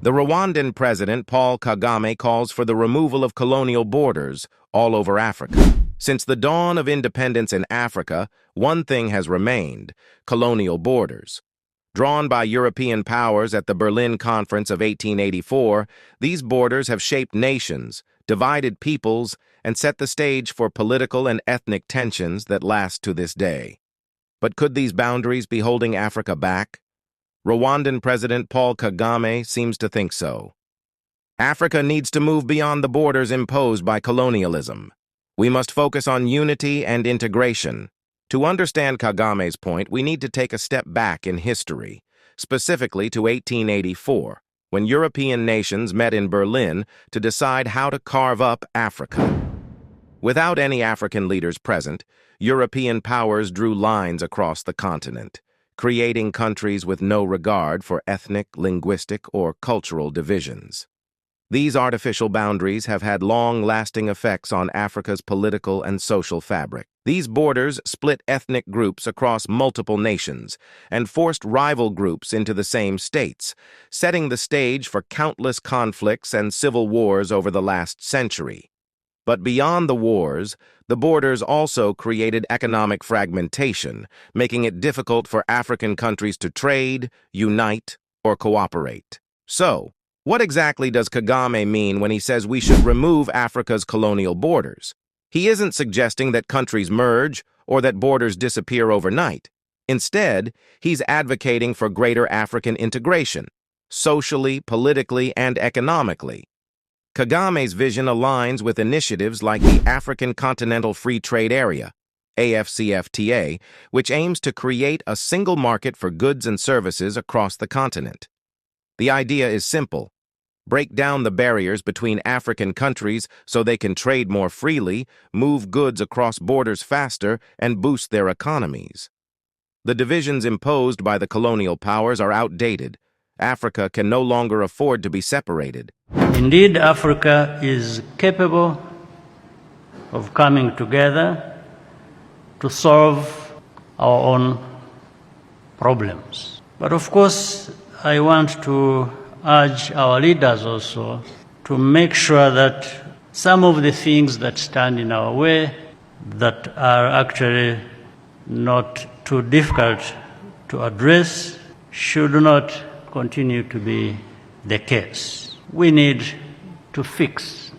The Rwandan President Paul Kagame calls for the removal of colonial borders all over Africa. Since the dawn of independence in Africa, one thing has remained: colonial borders. Drawn by European powers at the Berlin Conference of 1884, these borders have shaped nations, divided peoples, and set the stage for political and ethnic tensions that last to this day. But could these boundaries be holding Africa back? Rwandan President Paul Kagame seems to think so. Africa needs to move beyond the borders imposed by colonialism. We must focus on unity and integration. To understand Kagame's point, we need to take a step back in history, specifically to 1884, when European nations met in Berlin to decide how to carve up Africa. Without any African leaders present, European powers drew lines across the continent, creating countries with no regard for ethnic, linguistic, or cultural divisions. These artificial boundaries have had long-lasting effects on Africa's political and social fabric. These borders split ethnic groups across multiple nations and forced rival groups into the same states, setting the stage for countless conflicts and civil wars over the last century. But beyond the wars, the borders also created economic fragmentation, making it difficult for African countries to trade, unite, or cooperate. So, what exactly does Kagame mean when he says we should remove Africa's colonial borders? He isn't suggesting that countries merge or that borders disappear overnight. Instead, he's advocating for greater African integration, socially, politically, and economically. Kagame's vision aligns with initiatives like the African Continental Free Trade Area, AFCFTA, which aims to create a single market for goods and services across the continent. The idea is simple: break down the barriers between African countries so they can trade more freely, move goods across borders faster, and boost their economies. The divisions imposed by the colonial powers are outdated. Africa can no longer afford to be separated. Indeed, Africa is capable of coming together to solve our own problems. But of course, I want to urge our leaders also to make sure that some of the things that stand in our way, that are actually not too difficult to address, should not continue to be the case. We need to fix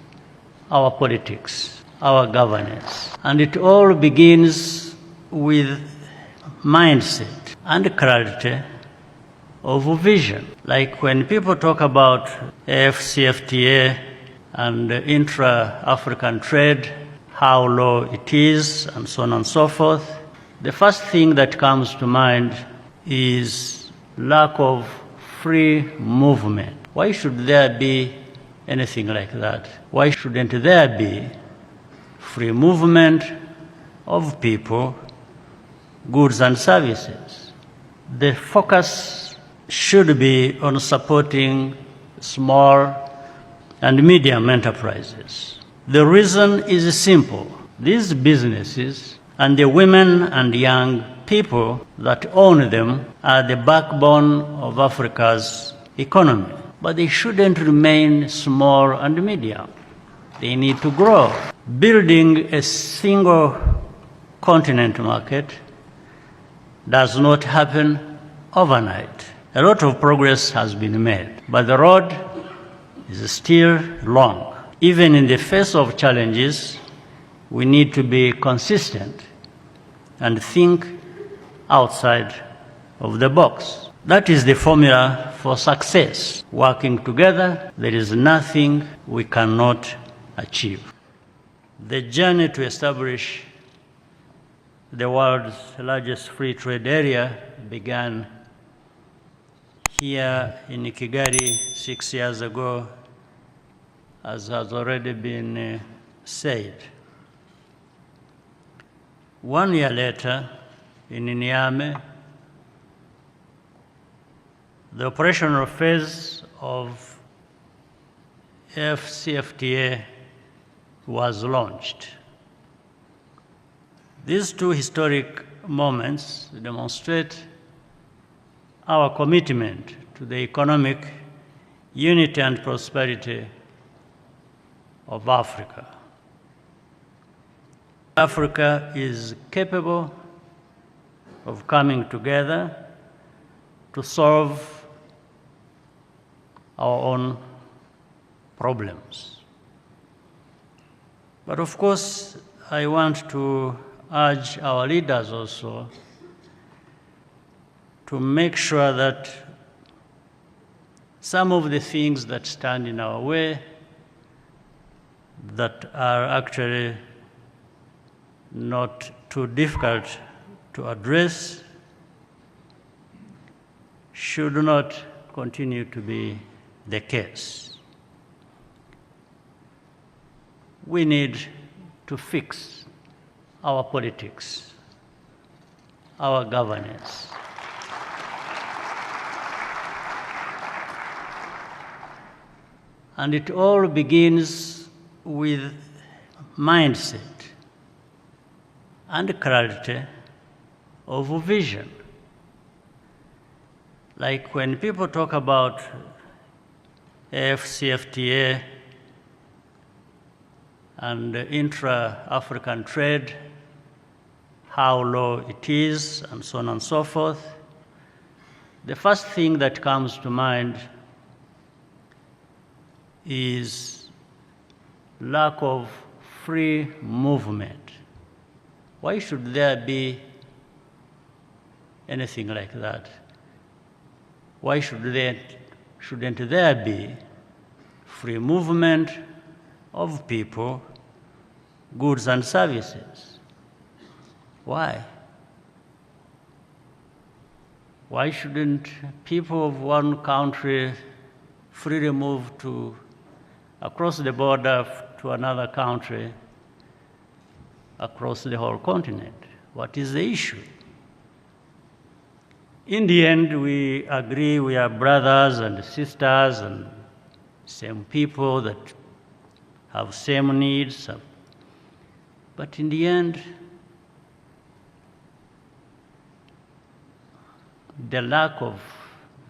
our politics, our governance, and it all begins with mindset and clarity of vision. Like when people talk about AFCFTA and intra-African trade, how low it is, and so on and so forth, the first thing that comes to mind is lack of free movement. Why should there be anything like that? Why shouldn't there be free movement of people, goods and services? The focus should be on supporting small and medium enterprises. The reason is simple. These businesses and the women and young people that own them are the backbone of Africa's economy. But they shouldn't remain small and medium. They need to grow. Building a single continent market does not happen overnight. A lot of progress has been made, but the road is still long. Even in the face of challenges, we need to be consistent and think outside of the box. That is the formula for success. Working together, there is nothing we cannot achieve. The journey to establish the world's largest free trade area began here in Kigali 6 years ago, as has already been said. 1 year later, in Niamey, the operational phase of AFCFTA was launched. These two historic moments demonstrate our commitment to the economic, unity and prosperity of Africa. Africa is capable of coming together to solve our own problems. But of course, I want to urge our leaders also to make sure that some of the things that stand in our way, that are actually not too difficult to address, should not continue to be the case. We need to fix our politics, our governance. And it all begins with mindset and clarity of vision. Like when people talk about AfCFTA and intra-African trade, how low it is, and so on and so forth, the first thing that comes to mind is lack of free movement. Why should there be anything like that? Why shouldn't there be free movement of people, goods and services? Why? Why shouldn't people of one country freely move across the border to another country, across the whole continent? What is the issue? In the end, we agree we are brothers and sisters and same people that have same needs. But in the end, the lack of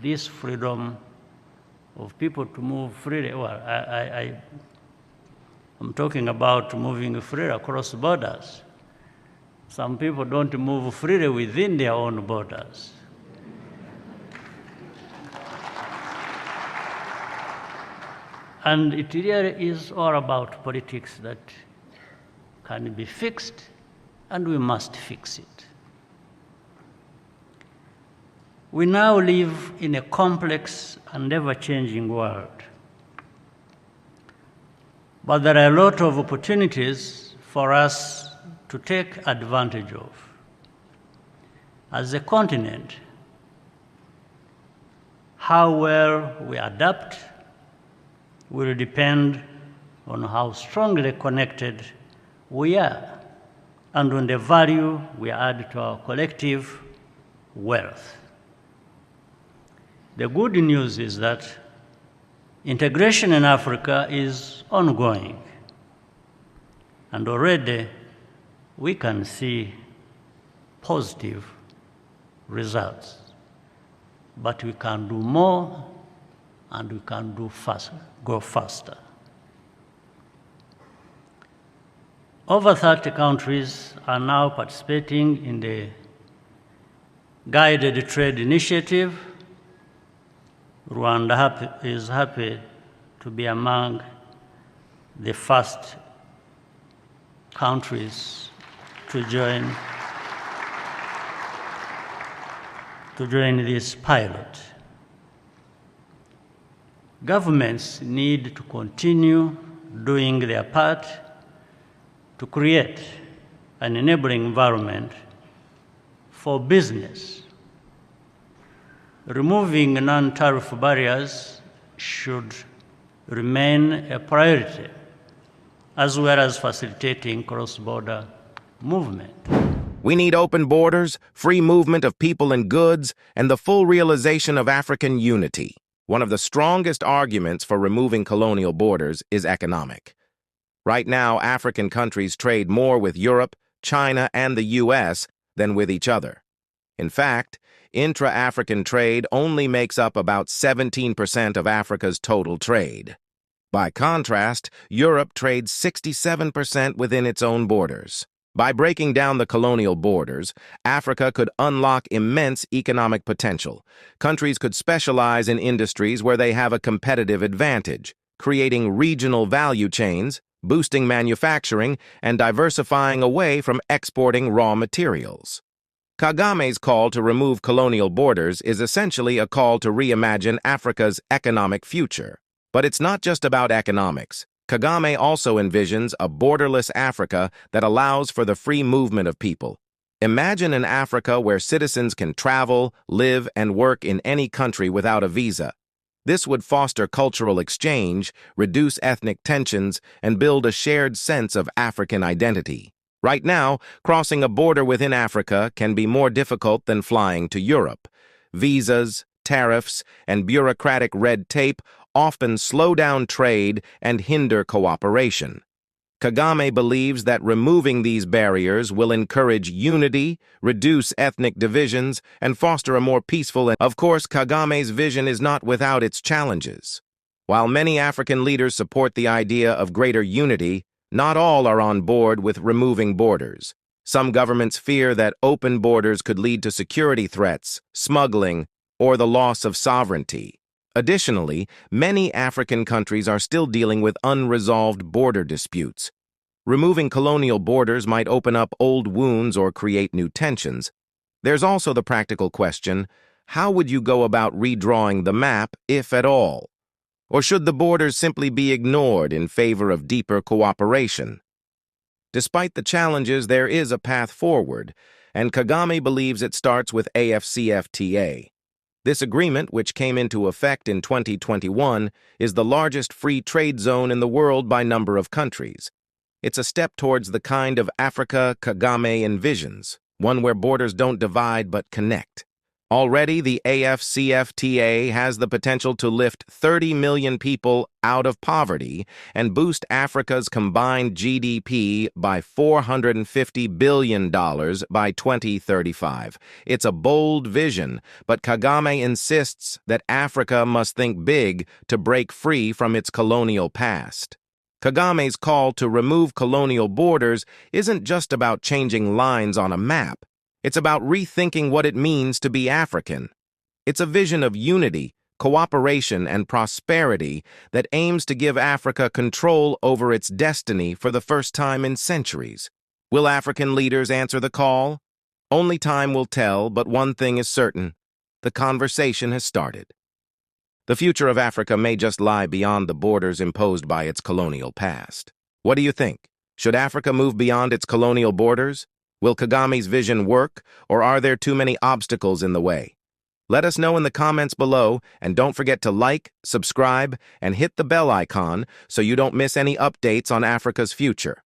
this freedom of people to move freely, well, I'm talking about moving freely across borders. Some people don't move freely within their own borders. And it really is all about politics that can be fixed, and we must fix it. We now live in a complex and ever-changing world. But there are a lot of opportunities for us to take advantage of. As a continent, how well we adapt will depend on how strongly connected we are and on the value we add to our collective wealth. The good news is that integration in Africa is ongoing, and already we can see positive results. But we can do more, and we can go faster. Over 30 countries are now participating in the Guided Trade Initiative. Rwanda is happy to be among the first countries to join this pilot. Governments need to continue doing their part to create an enabling environment for business. Removing non-tariff barriers should remain a priority, as well as facilitating cross-border movement. We need open borders, free movement of people and goods, and the full realization of African unity. One of the strongest arguments for removing colonial borders is economic. Right now, African countries trade more with Europe, China, and the US than with each other. In fact, intra-African trade only makes up about 17% of Africa's total trade. By contrast, Europe trades 67% within its own borders. By breaking down the colonial borders, Africa could unlock immense economic potential. Countries could specialize in industries where they have a competitive advantage, creating regional value chains, boosting manufacturing, and diversifying away from exporting raw materials. Kagame's call to remove colonial borders is essentially a call to reimagine Africa's economic future. But it's not just about economics. Kagame also envisions a borderless Africa that allows for the free movement of people. Imagine an Africa where citizens can travel, live, and work in any country without a visa. This would foster cultural exchange, reduce ethnic tensions, and build a shared sense of African identity. Right now, crossing a border within Africa can be more difficult than flying to Europe. Visas, tariffs, and bureaucratic red tape often slow down trade and hinder cooperation. Kagame believes that removing these barriers will encourage unity, reduce ethnic divisions, and foster a more peaceful. Of course, Kagame's vision is not without its challenges. While many African leaders support the idea of greater unity, not all are on board with removing borders. Some governments fear that open borders could lead to security threats, smuggling, or the loss of sovereignty. Additionally, many African countries are still dealing with unresolved border disputes. Removing colonial borders might open up old wounds or create new tensions. There's also the practical question, how would you go about redrawing the map, if at all? Or should the borders simply be ignored in favor of deeper cooperation? Despite the challenges, there is a path forward, and Kagame believes it starts with AfCFTA. This agreement, which came into effect in 2021, is the largest free trade zone in the world by number of countries. It's a step towards the kind of Africa Kagame envisions, one where borders don't divide but connect. Already, the AfCFTA has the potential to lift 30 million people out of poverty and boost Africa's combined GDP by $450 billion by 2035. It's a bold vision, but Kagame insists that Africa must think big to break free from its colonial past. Kagame's call to remove colonial borders isn't just about changing lines on a map. It's about rethinking what it means to be African. It's a vision of unity, cooperation, and prosperity that aims to give Africa control over its destiny for the first time in centuries. Will African leaders answer the call? Only time will tell, but one thing is certain. The conversation has started. The future of Africa may just lie beyond the borders imposed by its colonial past. What do you think? Should Africa move beyond its colonial borders? Will Kagame's vision work, or are there too many obstacles in the way? Let us know in the comments below, and don't forget to like, subscribe, and hit the bell icon so you don't miss any updates on Africa's future.